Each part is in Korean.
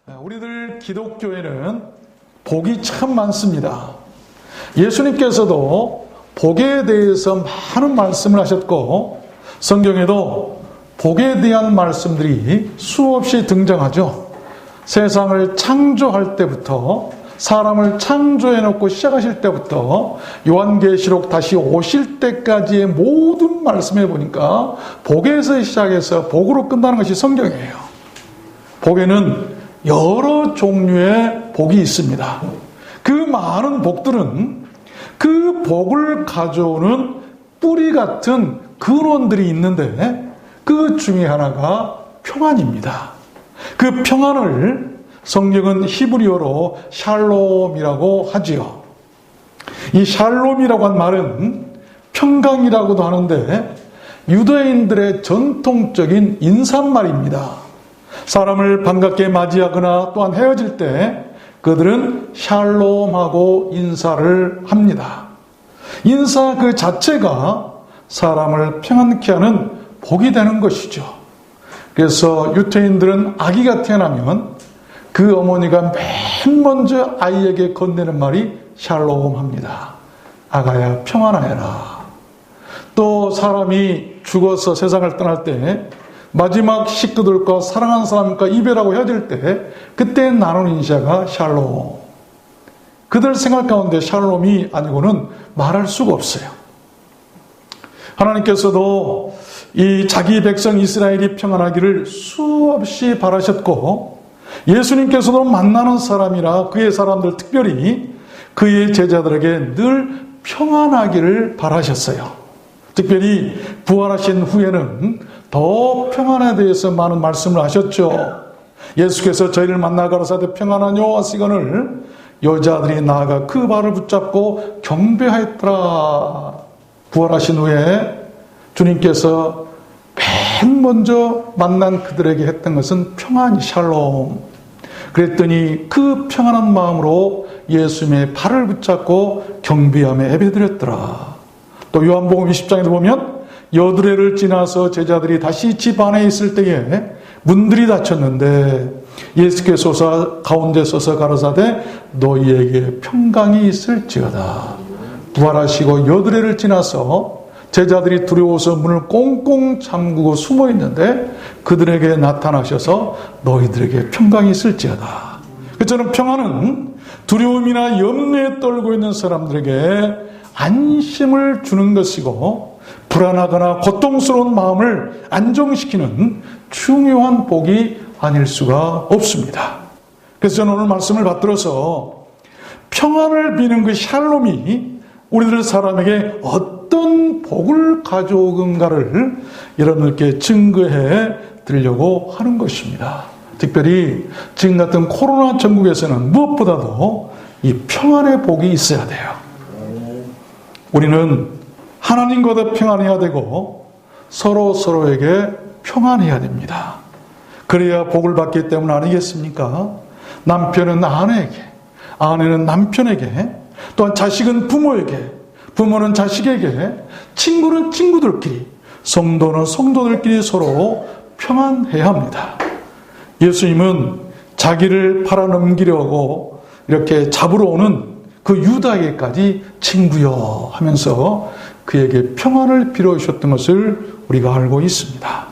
우리들 기독교에는 복이 참 많습니다. 예수님께서도 복에 대해서 많은 말씀을 하셨고 성경에도 복에 대한 말씀들이 수없이 등장하죠. 세상을 창조할 때부터 사람을 창조해놓고 시작하실 때부터 요한계시록 다시 오실 때까지의 모든 말씀에 보니까 복에서 시작해서 복으로 끝나는 것이 성경이에요. 복에는 여러 종류의 복이 있습니다. 그 많은 복들은 그 복을 가져오는 뿌리 같은 근원들이 있는데 그 중에 하나가 평안입니다. 그 평안을 성경은 히브리어로 샬롬이라고 하지요. 이 샬롬이라고 한 말은 평강이라고도 하는데 유대인들의 전통적인 인사말입니다. 사람을 반갑게 맞이하거나 또한 헤어질 때 그들은 샬롬하고 인사를 합니다. 인사 그 자체가 사람을 평안케 하는 복이 되는 것이죠. 그래서 유태인들은 아기가 태어나면 그 어머니가 맨 먼저 아이에게 건네는 말이 샬롬합니다. 아가야 평안하여라. 또 사람이 죽어서 세상을 떠날 때 마지막 식구들과 사랑하는 사람과 이별하고 헤어질 때 그때 나누는 인사가 샬롬. 그들 생각 가운데 샬롬이 아니고는 말할 수가 없어요. 하나님께서도 이 자기 백성 이스라엘이 평안하기를 수없이 바라셨고 예수님께서도 만나는 사람이라 그의 사람들 특별히 그의 제자들에게 늘 평안하기를 바라셨어요. 특별히 부활하신 후에는 더 평안에 대해서 많은 말씀을 하셨죠. 예수께서 저희를 만나 가라사대 평안하뇨 하시거늘 여자들이 나아가 그 발을 붙잡고 경배하였더라. 부활하신 후에 주님께서 맨 먼저 만난 그들에게 했던 것은 평안이 샬롬. 그랬더니 그 평안한 마음으로 예수님의 발을 붙잡고 경배하며 예배드렸더라. 또 요한복음 20장에도 보면 여드레를 지나서 제자들이 다시 집 안에 있을 때에 문들이 닫혔는데 예수께서 가운데 서서 가라사대 너희에게 평강이 있을지어다. 부활하시고 여드레를 지나서 제자들이 두려워서 문을 꽁꽁 잠그고 숨어 있는데 그들에게 나타나셔서 너희들에게 평강이 있을지어다. 저는 평안은 두려움이나 염려에 떨고 있는 사람들에게 안심을 주는 것이고 불안하거나 고통스러운 마음을 안정시키는 중요한 복이 아닐 수가 없습니다. 그래서 저는 오늘 말씀을 받들어서 평안을 비는 그 샬롬이 우리들 사람에게 어떤 복을 가져오는가를 여러분들께 증거해 드리려고 하는 것입니다. 특별히 지금 같은 코로나 전국에서는 무엇보다도 이 평안의 복이 있어야 돼요. 우리는 하나님과도 평안해야 되고 서로에게 평안해야 됩니다. 그래야 복을 받기 때문 아니겠습니까? 남편은 아내에게, 아내는 남편에게, 또한 자식은 부모에게, 부모는 자식에게, 친구는 친구들끼리, 성도는 성도들끼리 서로 평안해야 합니다. 예수님은 자기를 팔아넘기려고 이렇게 잡으러 오는 그 유다에게까지 친구여 하면서 그에게 평안을 빌어주셨던 것을 우리가 알고 있습니다.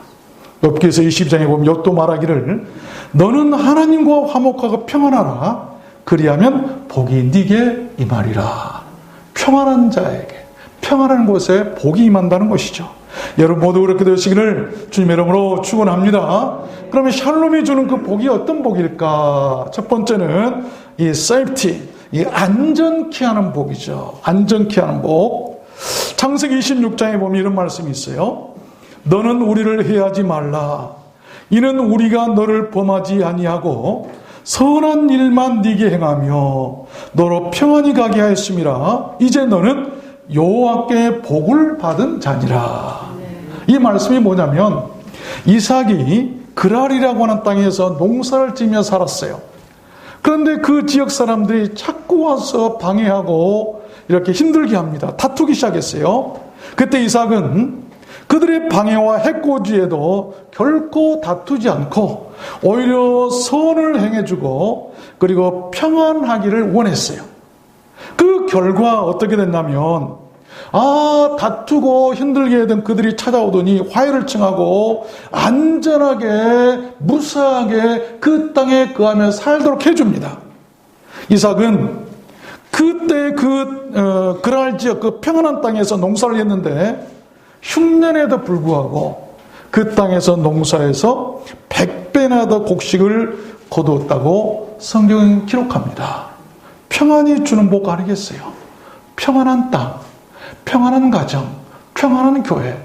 욥기서 20장에 보면 욥도 말하기를 너는 하나님과 화목하고 평안하라. 그리하면 복이 네게 임하리라. 평안한 자에게 평안한 곳에 복이 임한다는 것이죠. 여러분 모두 그렇게 되시기를 주님의 이름으로 축원합니다. 그러면 샬롬이 주는 그 복이 어떤 복일까? 첫 번째는 이 safety, 이 안전케 하는 복이죠. 안전케 하는 복. 창세기 26장에 보면 이런 말씀이 있어요. 너는 우리를 해하지 말라. 이는 우리가 너를 범하지 아니하고 선한 일만 네게 행하며 너로 평안히 가게 하였음이라. 이제 너는 여호와께 복을 받은 자니라. 이 말씀이 뭐냐면 이삭이 그랄이라고 하는 땅에서 농사를 지며 살았어요. 그런데 그 지역 사람들이 자꾸 와서 방해하고 이렇게 힘들게 합니다. 다투기 시작했어요. 그때 이삭은 그들의 방해와 해코지에도 결코 다투지 않고 오히려 선을 행해주고 그리고 평안하기를 원했어요. 그 결과 어떻게 됐냐면 다투고 힘들게 하던 그들이 찾아오더니 화해를 청하고 안전하게 무사하게 그 땅에 거하며 살도록 해줍니다. 이삭은 그때 그랄 지역 그 평안한 땅에서 농사를 했는데 흉년에도 불구하고 그 땅에서 농사에서 100배나 더 곡식을 거두었다고 성경은 기록합니다. 평안이 주는 복 아니겠어요? 평안한 땅, 평안한 가정, 평안한 교회,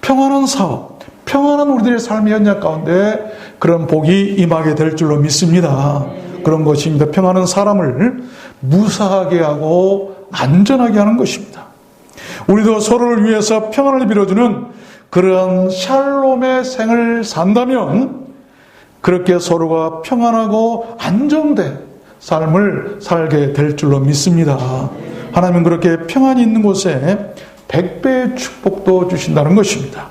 평안한 사업, 평안한 우리들의 삶의 현장 가운데 그런 복이 임하게 될 줄로 믿습니다. 그런 것입니다. 평안한 사람을 무사하게 하고 안전하게 하는 것입니다. 우리도 서로를 위해서 평안을 빌어주는 그런 샬롬의 생을 산다면 그렇게 서로가 평안하고 안정된 삶을 살게 될 줄로 믿습니다. 하나님은 그렇게 평안이 있는 곳에 100배의 축복도 주신다는 것입니다.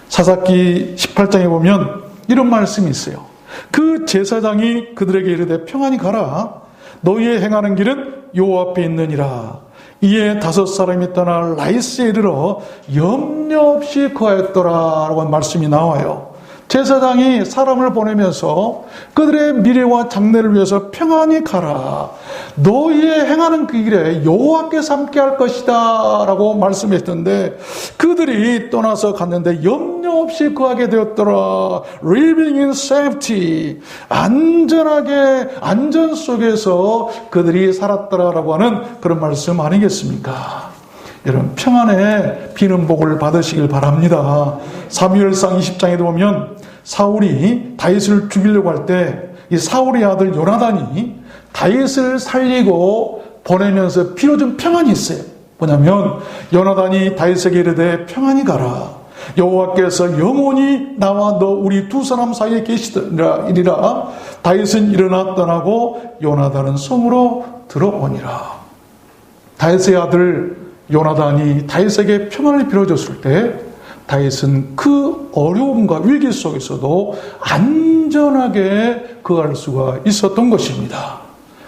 사사기 18장에 보면 이런 말씀이 있어요. 그 제사장이 그들에게 이르되 평안히 가라. 너희의 행하는 길은 여호와 앞에 있느니라. 이에 5사람이 떠나 라이스에 이르러 염려 없이 거하였더라 라고 말씀이 나와요. 제사장이 사람을 보내면서 그들의 미래와 장래를 위해서 평안히 가라. 너희의 행하는 그 길에 여호와께서 함께 할 것이다 라고 말씀했던데 그들이 떠나서 갔는데 염려 없이 거하게 되었더라. Living in safety. 안전하게 안전 속에서 그들이 살았더라라고 하는 그런 말씀 아니겠습니까? 여러분 평안에 비는 복을 받으시길 바랍니다. 사무엘상 20장에도 보면 사울이 다윗을 죽이려고 할 때 이 사울의 아들 요나단이 다윗을 살리고 보내면서 빌어준 평안이 있어요. 뭐냐면 요나단이 다윗에게 이르되 평안히 가라. 여호와께서 영원히 나와 너 우리 두 사람 사이에 계시리라. 다윗은 일어나 떠나고 요나단은 성으로 들어오니라. 다윗의 아들 요나단이 다윗에게 평안을 빌어줬을 때 다윗은 그 어려움과 위기 속에서도 안전하게 거할 수가 있었던 것입니다.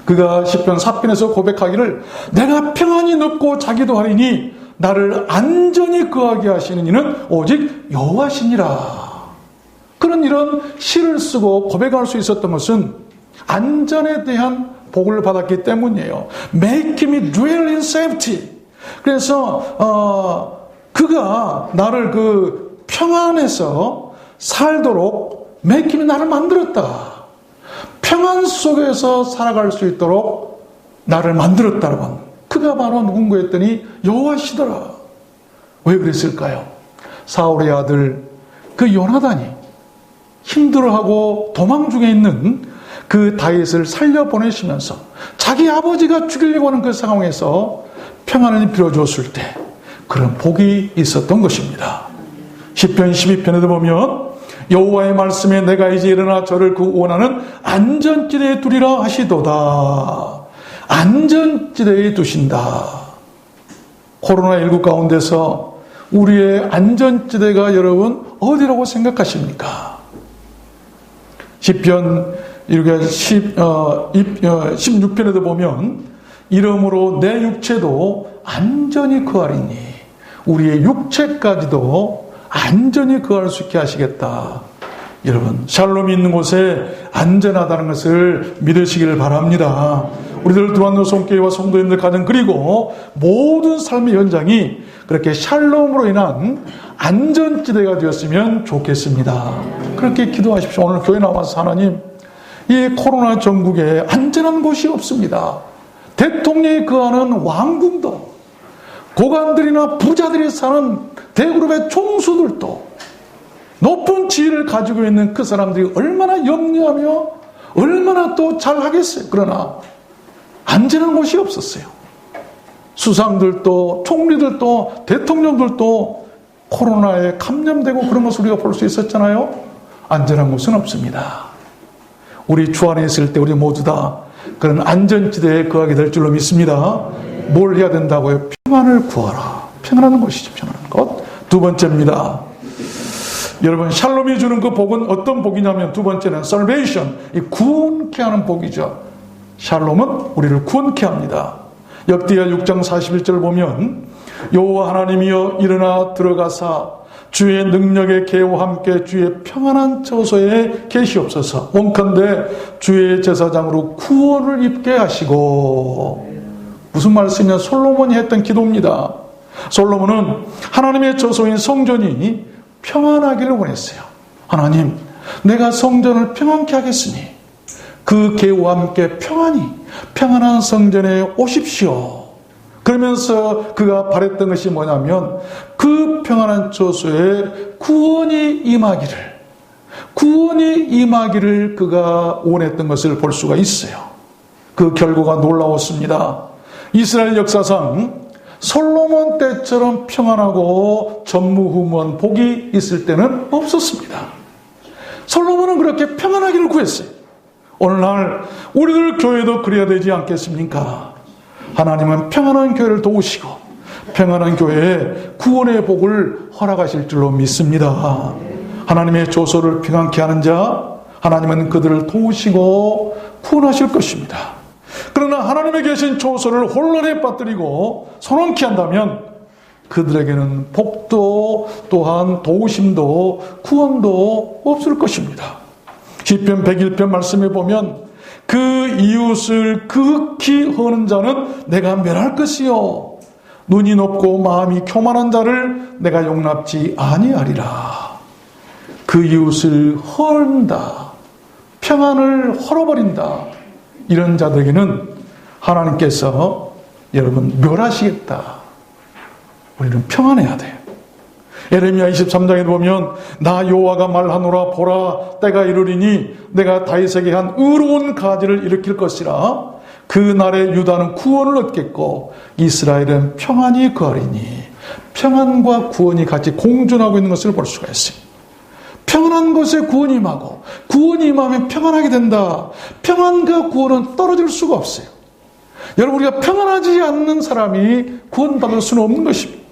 그가 시편 4편에서 고백하기를 내가 평안히 눕고 자기도 하리니 나를 안전히 거하게 하시는 이는 오직 여호와시니라. 그런 이런 시를 쓰고 고백할 수 있었던 것은 안전에 대한 복을 받았기 때문이에요. Make me dwell in safety. 그래서 그가 나를 그 평안에서 살도록 맥힘이 나를 만들었다. 평안 속에서 살아갈 수 있도록 나를 만들었다라고. 그가 바로 누군가 했더니 여호와시더라. 왜 그랬을까요? 사울의 아들 그 요나단이 힘들어하고 도망 중에 있는 그 다윗을 살려보내시면서 자기 아버지가 죽이려고 하는 그 상황에서 평안을 빌어줬을 때 그런 복이 있었던 것입니다. 시편 12편에도 보면 여호와의 말씀에 내가 이제 일어나 저를 그 원하는 안전지대에 두리라 하시도다. 안전지대에 두신다. 코로나19 가운데서 우리의 안전지대가 여러분 어디라고 생각하십니까? 시편 16편에도 보면 이러므로 내 육체도 안전히 거하리니 우리의 육체까지도 안전히 거할 수 있게 하시겠다. 여러분 샬롬이 있는 곳에 안전하다는 것을 믿으시기를 바랍니다. 우리들 두란노 성교회와 성도님들 가정 그리고 모든 삶의 현장이 그렇게 샬롬으로 인한 안전지대가 되었으면 좋겠습니다. 그렇게 기도하십시오. 오늘 교회 나와서 하나님 이 코로나 전국에 안전한 곳이 없습니다. 대통령이 거하는 왕궁도 고관들이나 부자들이 사는 대그룹의 총수들도 높은 지위를 가지고 있는 그 사람들이 얼마나 염려하며 얼마나 또 잘하겠어요. 그러나 안전한 곳이 없었어요. 수상들도 총리들도 대통령들도 코로나에 감염되고 그런 것을 우리가 볼 수 있었잖아요. 안전한 곳은 없습니다. 우리 주 안에 있을 때 우리 모두 다 그런 안전지대에 거하게 될 줄로 믿습니다. 뭘 해야 된다고요? 평안을 구하라. 평안한 것이죠. 평안한 것. 두 번째입니다. 여러분, 샬롬이 주는 그 복은 어떤 복이냐면 두 번째는 salvation, 이 구원케 하는 복이죠. 샬롬은 우리를 구원케 합니다. 역대하 6장 41절 보면 여호와 하나님이여 일어나 들어가사 주의 능력의 계와 함께 주의 평안한 처소에 계시옵소서. 원컨대 주의 제사장으로 구원을 입게 하시고. 무슨 말씀이냐? 솔로몬이 했던 기도입니다. 솔로몬은 하나님의 처소인 성전이 평안하기를 원했어요. 하나님, 내가 성전을 평안케 하겠으니 그 계와 함께 평안한 성전에 오십시오. 그러면서 그가 바랬던 것이 뭐냐면 그 평안한 처소에 구원이 임하기를 그가 원했던 것을 볼 수가 있어요. 그 결과가 놀라웠습니다. 이스라엘 역사상 솔로몬 때처럼 평안하고 전무후무한 복이 있을 때는 없었습니다. 솔로몬은 그렇게 평안하기를 구했어요. 오늘날 우리들 교회도 그래야 되지 않겠습니까? 하나님은 평안한 교회를 도우시고 평안한 교회에 구원의 복을 허락하실 줄로 믿습니다. 하나님의 조소를 평안케 하는 자, 하나님은 그들을 도우시고 구원하실 것입니다. 그러나 하나님의 계신 조소를 혼란에 빠뜨리고 손원케 한다면 그들에게는 복도 또한 도우심도 구원도 없을 것입니다. 시편 101편 말씀에 보면 그 이웃을 극히 허는 자는 내가 멸할 것이요 눈이 높고 마음이 교만한 자를 내가 용납지 아니하리라. 그 이웃을 헐다, 평안을 헐어버린다, 이런 자들에게는 하나님께서 여러분 멸하시겠다. 우리는 평안해야 돼요. 예레미야 23장에 보면 나 여호와가 말하노라 보라 때가 이르리니 내가 다윗에게 한 의로운 가지를 일으킬 것이라. 그 날에 유다는 구원을 얻겠고 이스라엘은 평안이 거하리니. 평안과 구원이 같이 공존하고 있는 것을 볼 수가 있어요. 평안한 곳에 구원이 임하고 구원이 임하면 평안하게 된다. 평안과 구원은 떨어질 수가 없어요. 여러분, 우리가 평안하지 않는 사람이 구원받을 수는 없는 것입니다.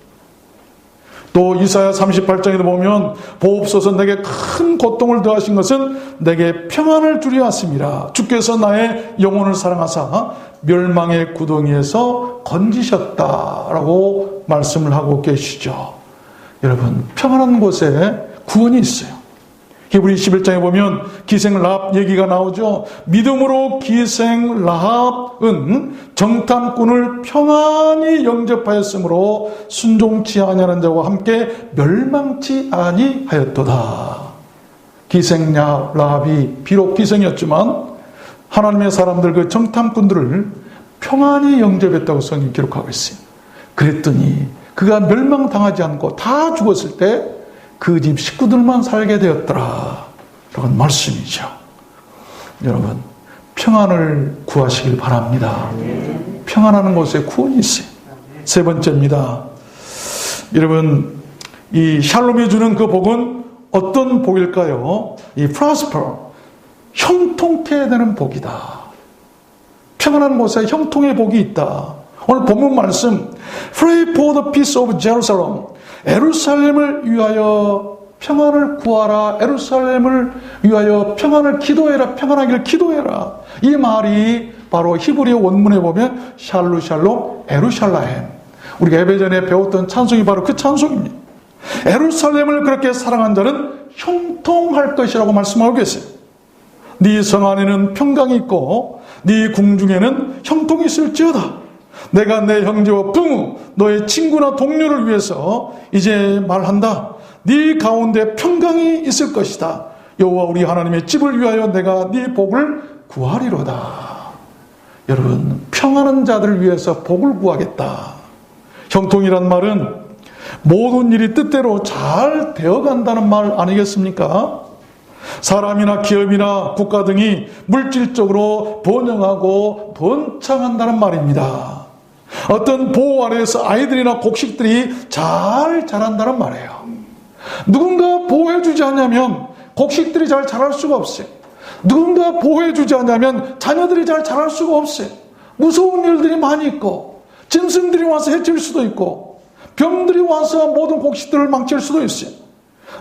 또 이사야 38장에도 보면 보옵소서 내게 큰 고통을 더하신 것은 내게 평안을 주려 하심이라. 주께서 나의 영혼을 사랑하사 멸망의 구덩이에서 건지셨다라고 말씀을 하고 계시죠. 여러분, 평안한 곳에 구원이 있어요. 히브리 11장에 보면 기생 라합 얘기가 나오죠. 믿음으로 기생 라합은 정탐꾼을 평안히 영접하였으므로 순종치 아니하는 자와 함께 멸망치 아니하였도다. 기생 라합이 비록 기생이었지만 하나님의 사람들 그 정탐꾼들을 평안히 영접했다고 성경이 기록하고 있어요. 그랬더니 그가 멸망당하지 않고 다 죽었을 때 그 집 식구들만 살게 되었더라. 라는 말씀이죠. 여러분, 평안을 구하시길 바랍니다. 평안하는 곳에 구원이 있어요. 세 번째입니다. 여러분, 이 샬롬이 주는 그 복은 어떤 복일까요? 이 prosper, 형통케 되는 복이다. 평안한 곳에 형통의 복이 있다. 오늘 본문 말씀, Pray for the peace of Jerusalem. 예루살렘을 위하여 평안을 구하라. 예루살렘을 위하여 평안을 기도해라. 평안하기를 기도해라. 이 말이 바로 히브리어 원문에 보면 샬루 에루샬라헴. 우리가 예배전에 배웠던 찬송이 바로 그 찬송입니다. 예루살렘을 그렇게 사랑한 자는 형통할 것이라고 말씀하고 계세요. 네 성 안에는 평강이 있고 네 궁중에는 형통이 있을지어다. 내가 내 형제와 부모, 너의 친구나 동료를 위해서 이제 말한다. 네 가운데 평강이 있을 것이다. 여호와 우리 하나님의 집을 위하여 내가 네 복을 구하리로다. 여러분, 평안한 자들을 위해서 복을 구하겠다. 형통이란 말은 모든 일이 뜻대로 잘 되어간다는 말 아니겠습니까? 사람이나 기업이나 국가 등이 물질적으로 번영하고 번창한다는 말입니다. 어떤 보호 아래에서 아이들이나 곡식들이 잘 자란다는 말이에요. 누군가 보호해주지 않으면 곡식들이 잘 자랄 수가 없어요. 누군가 보호해주지 않으면 자녀들이 잘 자랄 수가 없어요. 무서운 일들이 많이 있고 짐승들이 와서 해칠 수도 있고 병들이 와서 모든 곡식들을 망칠 수도 있어요.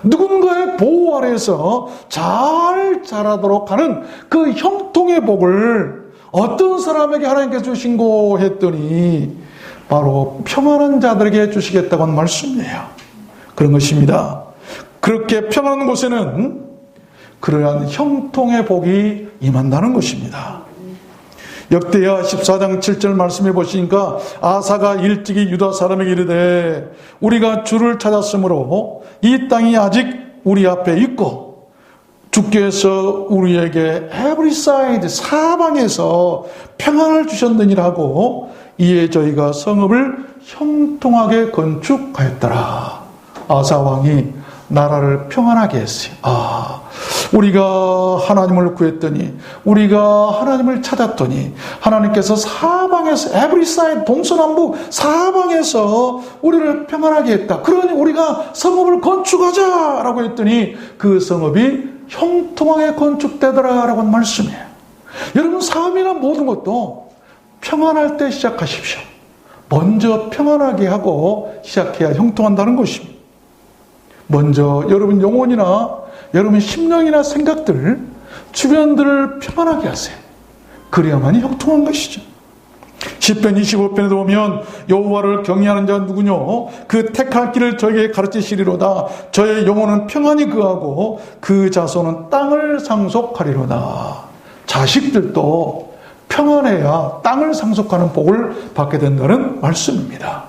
누군가의 보호 아래에서 잘 자라도록 하는 그 형통의 복을 어떤 사람에게 하나님께서 주신고 했더니 바로 평안한 자들에게 주시겠다고 하는 말씀이에요. 그런 것입니다. 그렇게 평안한 곳에는 그러한 형통의 복이 임한다는 것입니다. 역대하 14장 7절 말씀해 보시니까 아사가 일찍이 유다 사람에게 이르되 우리가 주를 찾았으므로 이 땅이 아직 우리 앞에 있고 주께서 우리에게 every side 사방에서 평안을 주셨느니라고 이에 저희가 성읍을 형통하게 건축하였더라. 아사 왕이 나라를 평안하게 했어요. 우리가 하나님을 구했더니, 우리가 하나님을 찾았더니 하나님께서 사방에서 every side 동서남북 사방에서 우리를 평안하게 했다. 그러니 우리가 성읍을 건축하자라고 했더니 그 성읍이 형통하게 건축되더라라고 하는 말씀이에요. 여러분, 삶이나 모든 것도 평안할 때 시작하십시오. 먼저 평안하게 하고 시작해야 형통한다는 것입니다. 먼저 여러분 영혼이나 여러분 심령이나 생각들, 주변들을 평안하게 하세요. 그래야만이 형통한 것이죠. 시편 25편에도 보면 여호와를 경외하는 자가 누구뇨? 그 택할 길을 저에게 가르치시리로다. 저의 영혼은 평안히 거하고 그 자손은 땅을 상속하리로다. 자식들도 평안해야 땅을 상속하는 복을 받게 된다는 말씀입니다.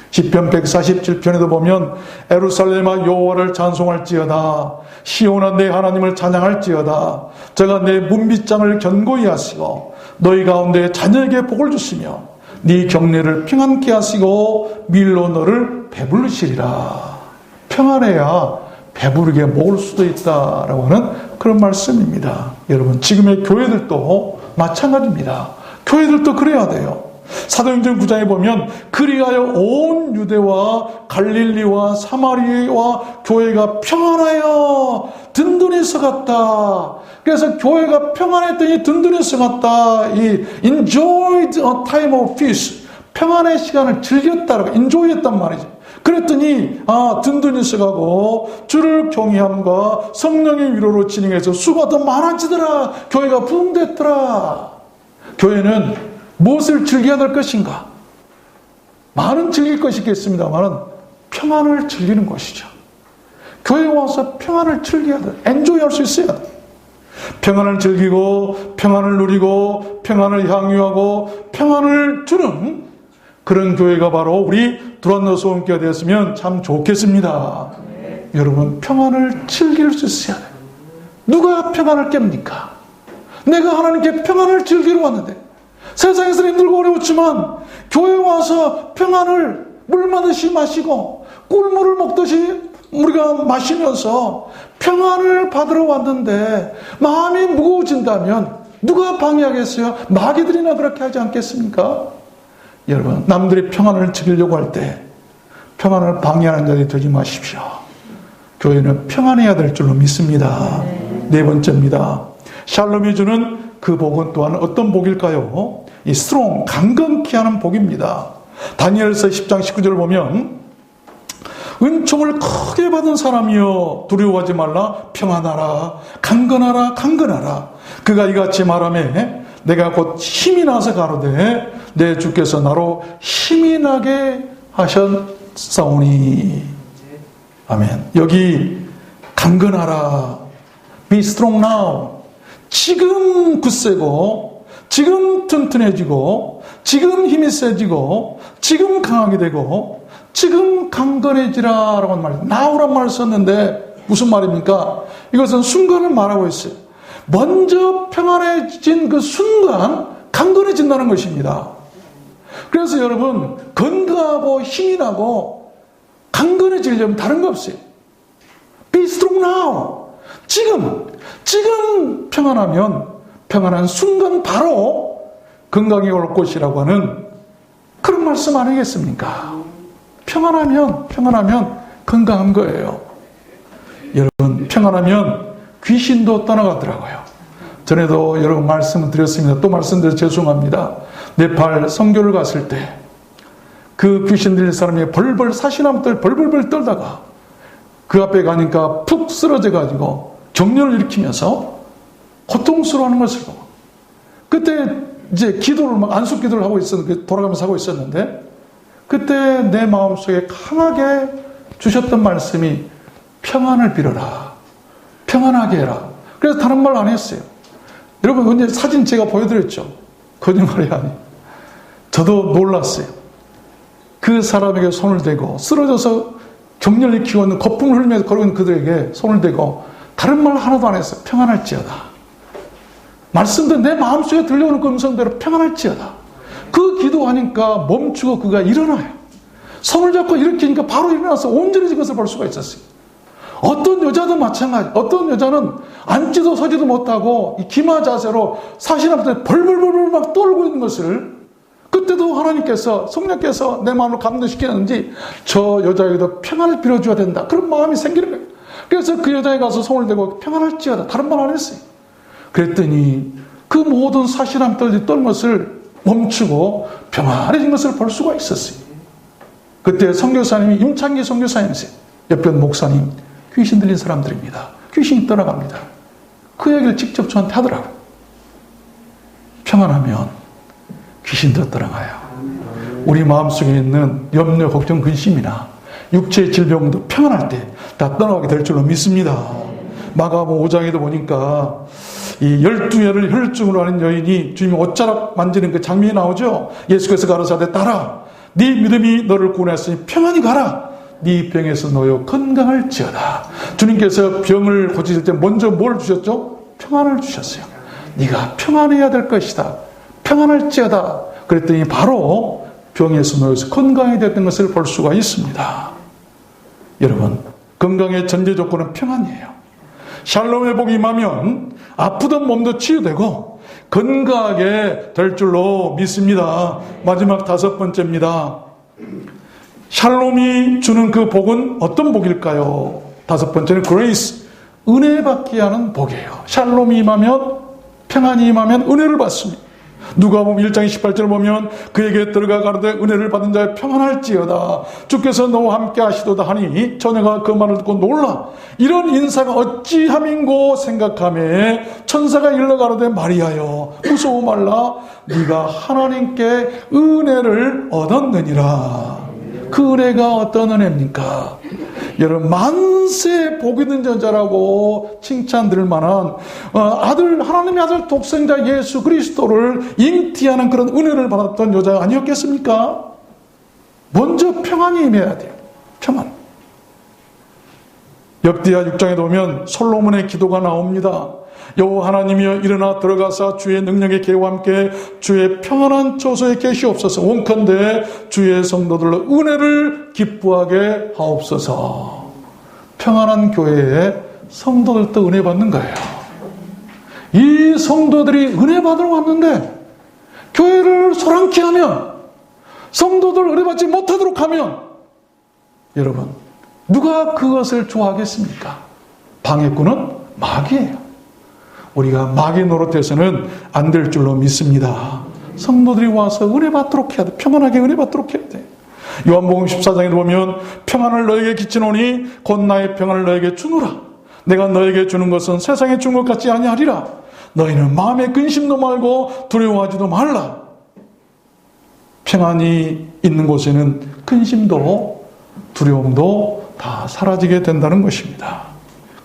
시편 147편에도 보면 에루살렘아 여호와를 찬송할지어다. 시온아 내 하나님을 찬양할지어다. 저가 내 문빗장을 견고히 하시고 너희 가운데 자녀에게 복을 주시며 네 경내를 평안케 하시고 밀로 너를 배부르시리라. 평안해야 배부르게 먹을 수도 있다라고 하는 그런 말씀입니다. 여러분, 지금의 교회들도 마찬가지입니다. 교회들도 그래야 돼요. 사도행전 9장에 보면 그리하여 온 유대와 갈릴리와 사마리아와 교회가 평안하여 든든히 서갔다. 그래서 교회가 평안했더니 든든히 서갔다. 이 enjoyed a time of peace, 평안의 시간을 즐겼다라고 enjoy했단 말이죠. 그랬더니 든든히 서가고 주를 경외함과 성령의 위로로 진행해서 수가 더 많아지더라. 교회가 부흥됐더라. 교회는 무엇을 즐겨야 될 것인가? 많은 즐길 것이 있겠습니다만 평안을 즐기는 것이죠. 교회에 와서 평안을 즐겨야 돼. 엔조이할 수 있어야 돼. 평안을 즐기고 평안을 누리고 평안을 향유하고 평안을 주는 그런 교회가 바로 우리 두란노 소원교회가 되었으면 참 좋겠습니다. 여러분, 평안을 즐길 수 있어야 돼요. 누가 평안을 깹니까? 내가 하나님께 평안을 즐기러 왔는데 세상에서는 힘들고 어려웠지만 교회에 와서 평안을 물 마듯이 마시고 꿀물을 먹듯이 우리가 마시면서 평안을 받으러 왔는데 마음이 무거워진다면 누가 방해하겠어요? 마귀들이나 그렇게 하지 않겠습니까? 여러분, 남들이 평안을 즐기려고 할 때 평안을 방해하는 자들이 되지 마십시오. 교회는 평안해야 될 줄로 믿습니다. 네 번째입니다. 샬롬이 주는 그 복은 또한 어떤 복일까요? 이 스트롱, 강건케 하는 복입니다. 다니엘서 10장 19절을 보면 은총을 크게 받은 사람이여 두려워하지 말라. 평안하라. 강건하라. 강건하라. 그가 이같이 말하매 내가 곧 힘이 나서 가로되 내 주께서 나로 힘이 나게 하셨사오니. 아멘. 여기 강건하라. Be strong now. 지금 굳세고 지금 튼튼해지고 지금 힘이 세지고 지금 강하게 되고 지금 강건해지라라고 하는 말, now란 말을 썼는데 무슨 말입니까? 이것은 순간을 말하고 있어요. 먼저 평안해진 그 순간 강건해진다는 것입니다. 그래서 여러분, 건강하고 힘이 나고 강건해지려면 다른 거 없어요. Be strong now. 지금 평안하면 평안한 순간 바로 건강이 올 것이라고 하는 그런 말씀 아니겠습니까? 평안하면 건강한 거예요. 여러분, 평안하면 귀신도 떠나가더라고요. 전에도 여러분 말씀을 드렸습니다. 또 말씀드려서 죄송합니다. 네팔 선교를 갔을 때 그 귀신 들린 사람이 벌벌 사시나무들 벌벌벌 떨다가 그 앞에 가니까 푹 쓰러져 가지고 경련을 일으키면서 고통스러워하는 것을 보고, 그때 이제 기도를 막 안수 기도를 하고 있었는데, 돌아가면서 하고 있었는데, 그때 내 마음속에 강하게 주셨던 말씀이 평안을 빌어라, 평안하게 해라. 그래서 다른 말 안 했어요. 여러분, 언제 사진 제가 보여드렸죠? 거짓말이 아니에요. 저도 놀랐어요. 그 사람에게 손을 대고 쓰러져서 경련을 일으키고 있는 거품을 흘리면서 걸고 있는 그들에게 손을 대고 다른 말 하나도 안 했어요. 평안할지어다. 말씀도 내 마음속에 들려오는 그 음성대로 평안할지어다. 그 기도하니까 멈추고 그가 일어나요. 손을 잡고 일으키니까 바로 일어나서 온전히 것을 볼 수가 있었어요. 어떤 여자도 마찬가지. 어떤 여자는 앉지도 서지도 못하고 이 기마 자세로 사시나무에 벌벌벌벌 막 떨고 있는 것을, 그때도 하나님께서, 성령께서 내 마음을 감동시켰는지 저 여자에게도 평안을 빌어줘야 된다, 그런 마음이 생기는 거예요. 그래서 그 여자에 가서 손을 대고 평안할지어다, 다른 말 안 했어요. 그랬더니 그 모든 사시나무 떨던 것을 멈추고 평안해진 것을 볼 수가 있었어요. 그때 선교사님이 임창기 선교사님이세요. 옆에 목사님, 귀신 들린 사람들입니다. 귀신이 떠나갑니다. 그 얘기를 직접 저한테 하더라고요. 평안하면 귀신도 떠나가요. 우리 마음속에 있는 염려, 걱정, 근심이나 육체의 질병도 평안할 때 다 떠나가게 될 줄로 믿습니다. 마가복음 5장에도 보니까 이 12열을 혈증으로 하는 여인이 주님이 옷자락 만지는 그 장면이 나오죠. 예수께서 가로사대 따라, 네 믿음이 너를 구원했으니 평안히 가라. 네 병에서 놓여 건강할지어다. 주님께서 병을 고치실 때 먼저 뭘 주셨죠? 평안을 주셨어요. 네가 평안해야 될 것이다. 평안할지어다. 그랬더니 바로 병에서 놓여서 건강이 됐던 것을 볼 수가 있습니다. 여러분, 건강의 전제 조건은 평안이에요. 샬롬의 복이 임하면 아프던 몸도 치유되고 건강하게 될 줄로 믿습니다. 마지막 5번째입니다. 샬롬이 주는 그 복은 어떤 복일까요? 5번째는 grace, 은혜 받게 하는 복이에요. 샬롬이 임하면, 평안이 임하면 은혜를 받습니다. 누가복음 1장 18절을 보면 그에게 들어가 가로되 은혜를 받은 자여 평안할지어다. 주께서 너와 함께 하시도다 하니 처녀가 그 말을 듣고 놀라 이런 인사가 어찌함인고 생각하며 천사가 일러 가로되 마리아여 무서워 말라 네가 하나님께 은혜를 얻었느니라. 그 은혜가 어떤 은혜입니까? 여러분, 만세 복 있는 여자라고 칭찬 들을 만한 아들, 하나님의 아들 독생자 예수 그리스도를 잉티하는 그런 은혜를 받았던 여자가 아니었겠습니까? 먼저 평안이 임해야 돼요. 평안. 역대하 6장에 보면 솔로몬의 기도가 나옵니다. 여호와 하나님이여 일어나 들어가사 주의 능력의 계와 함께 주의 평안한 처소에 계시옵소서. 원컨대 주의 성도들로 은혜를 기뻐하게 하옵소서. 평안한 교회에 성도들도 은혜 받는 거예요. 이 성도들이 은혜 받으러 왔는데 교회를 소란케 하면, 성도들 은혜 받지 못하도록 하면, 여러분, 누가 그것을 좋아하겠습니까? 방해꾼은 마귀예요. 우리가 마귀 노릇해서는 안 될 줄로 믿습니다. 성도들이 와서 은혜 받도록 해야 돼. 평안하게 은혜 받도록 해야 돼. 요한복음 14장에 보면 평안을 너에게 끼치노니 곧 나의 평안을 너에게 주노라. 내가 너에게 주는 것은 세상에 준 것 같지 아니하리라. 너희는 마음에 근심도 말고 두려워하지도 말라. 평안이 있는 곳에는 근심도 두려움도 다 사라지게 된다는 것입니다.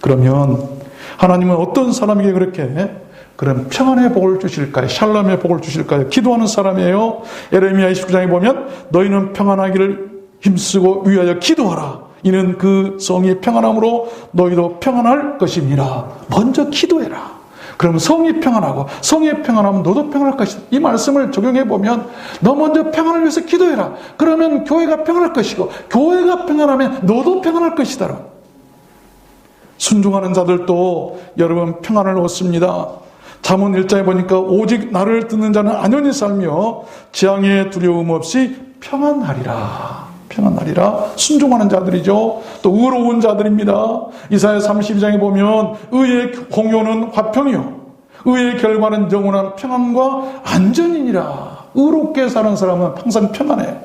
그러면 하나님은 어떤 사람에게 그렇게 그런 평안의 복을 주실까요? 샬롬의 복을 주실까요? 기도하는 사람이에요. 에레미야 29장에 보면 너희는 평안하기를 힘쓰고 위하여 기도하라. 이는 그 성이 평안함으로 너희도 평안할 것입니다. 먼저 기도해라. 그럼 성이 평안하고 성이 평안하면 너도 평안할 것이다. 이 말씀을 적용해 보면 너 먼저 평안을 위해서 기도해라. 그러면 교회가 평안할 것이고 교회가 평안하면 너도 평안할 것이다. 순종하는 자들도 여러분 평안을 얻습니다. 잠언 1장에 보니까 오직 나를 듣는 자는 안연히 살며 재앙의 두려움 없이 평안하리라. 평안하리라. 순종하는 자들이죠. 또 의로운 자들입니다. 이사야 32장에 보면 의의 공효는 화평이요 의의 결과는 영원한 평안과 안전이니라. 의롭게 사는 사람은 항상 평안해.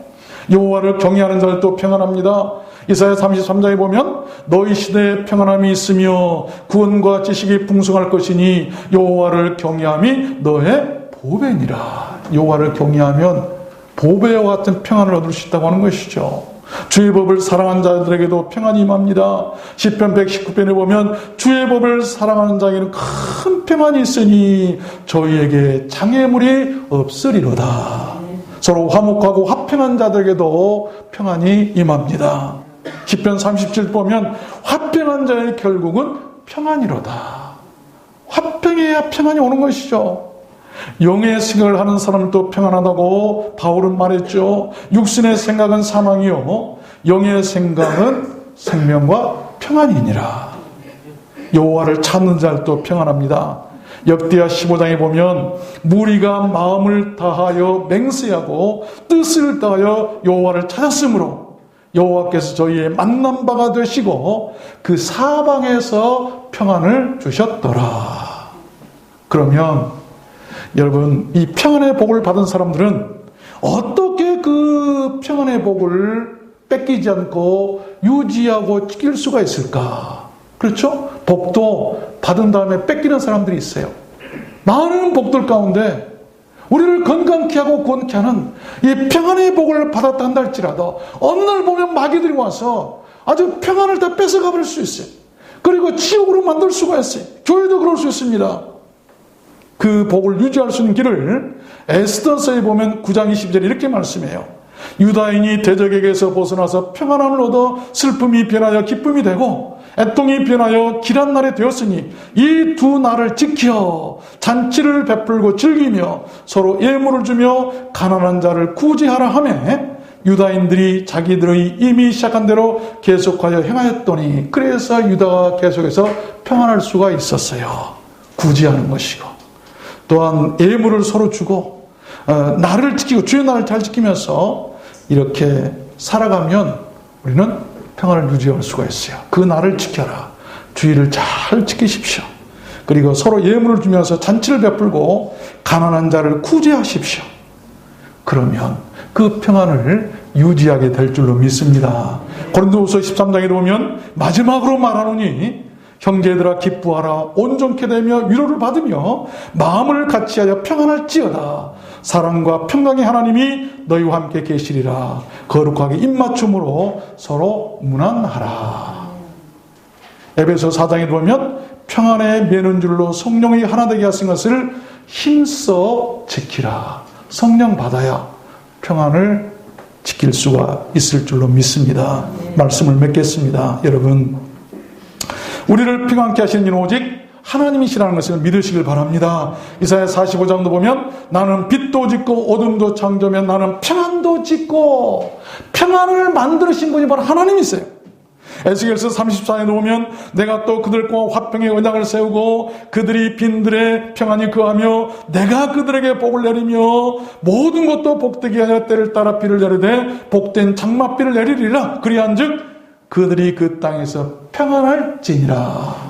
여호와를 경외하는 자들도 평안합니다. 이사야 33장에 보면 너희 시대에 평안함이 있으며 구원과 지식이 풍성할 것이니 여호와를 경외함이 너의 보배니라. 여호와를 경외하면 보배와 같은 평안을 얻을 수 있다고 하는 것이죠. 주의 법을 사랑하는 자들에게도 평안이 임합니다. 시편 119편에 보면 주의 법을 사랑하는 자에게는 큰 평안이 있으니 저희에게 장애물이 없으리로다. 서로 화목하고 화평한 자들에게도 평안이 임합니다. 시편 37 보면 화평한 자의 결국은 평안이로다. 화평해야 평안이 오는 것이죠. 영의 생각을 하는 사람도 평안하다고 바울은 말했죠. 육신의 생각은 사망이요 영의 생각은 생명과 평안이니라. 여호와를 찾는 자들도 평안합니다. 역대하 15장에 보면 무리가 마음을 다하여 맹세하고 뜻을 다하여 여호와를 찾았으므로 여호와께서 저희의 만난 바가 되시고 그 사방에서 평안을 주셨더라. 그러면 여러분, 이 평안의 복을 받은 사람들은 어떻게 그 평안의 복을 뺏기지 않고 유지하고 지킬 수가 있을까? 그렇죠? 복도 받은 다음에 뺏기는 사람들이 있어요. 많은 복들 가운데 우리를 건강케 하고 구원케 하는 이 평안의 복을 받았다 한다 할지라도 어느 날 보면 마귀들이 와서 아주 평안을 다 뺏어가 버릴 수 있어요. 그리고 지옥으로 만들 수가 있어요. 교회도 그럴 수 있습니다. 그 복을 유지할 수 있는 길을 에스더서에 보면 9장 20절에 이렇게 말씀해요. 유다인이 대적에게서 벗어나서 평안함을 얻어 슬픔이 변하여 기쁨이 되고 애통이 변하여 길한 날이 되었으니 이 두 날을 지켜 잔치를 베풀고 즐기며 서로 예물을 주며 가난한 자를 구제하라 하매 유다인들이 자기들의 이미 시작한 대로 계속하여 행하였더니 그래서 유다가 계속해서 평안할 수가 있었어요. 구제하는 것이고 또한 예물을 서로 주고 날을 지키고 주의 날을 잘 지키면서 이렇게 살아가면 우리는 평안을 유지할 수가 있어요. 그 날을 지켜라. 주의를 잘 지키십시오. 그리고 서로 예물을 주면서 잔치를 베풀고 가난한 자를 구제하십시오. 그러면 그 평안을 유지하게 될 줄로 믿습니다. 고린도후서 13장에 보면 마지막으로 말하노니 형제들아 기뻐하라. 온전케 되며 위로를 받으며 마음을 같이하여 평안할지어다. 사랑과 평강의 하나님이 너희와 함께 계시리라. 거룩하게 입맞춤으로 서로 문안하라. 에베소 4장에 보면 평안의 매는줄로 성령이 하나 되게 하신 것을 힘써 지키라. 성령 받아야 평안을 지킬 수가 있을 줄로 믿습니다. 말씀을 맺겠습니다. 여러분, 우리를 평안케 하시는 이는 오직 하나님이시라는 것을 믿으시길 바랍니다. 이사야 45장도 보면 나는 빛도 짓고 어둠도 창조하며 나는 평안도 짓고 평안을 만드신 분이 바로 하나님이세요. 에스겔서 34장에 보면 내가 또 그들과 화평의 언약을 세우고 그들이 빈들의 평안이 거하며 내가 그들에게 복을 내리며 모든 것도 복되게 하여 때를 따라 비를 내리되 복된 장맛비를 내리리라. 그리한즉 그들이 그 땅에서 평안할지니라.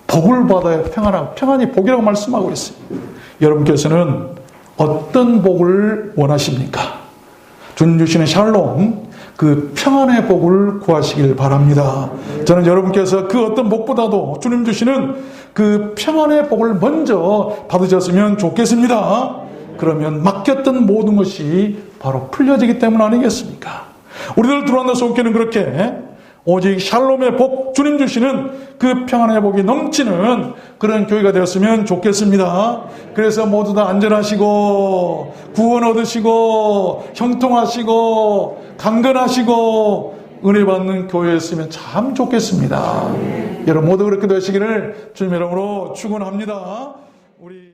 복을 받아야 평안하고 평안이 복이라고 말씀하고 있어요. 여러분께서는 어떤 복을 원하십니까? 주님 주시는 샬롬, 그 평안의 복을 구하시길 바랍니다. 저는 여러분께서 그 어떤 복보다도 주님 주시는 그 평안의 복을 먼저 받으셨으면 좋겠습니다. 그러면 맡겼던 모든 것이 바로 풀려지기 때문 아니겠습니까? 우리들 들어왔는 속에는 그렇게 오직 샬롬의 복, 주님 주시는 그 평안의 복이 넘치는 그런 교회가 되었으면 좋겠습니다. 그래서 모두 다 안전하시고 구원 얻으시고 형통하시고 강건하시고 은혜 받는 교회였으면 참 좋겠습니다. 여러분 모두 그렇게 되시기를 주님의 이름으로 축원합니다. 우리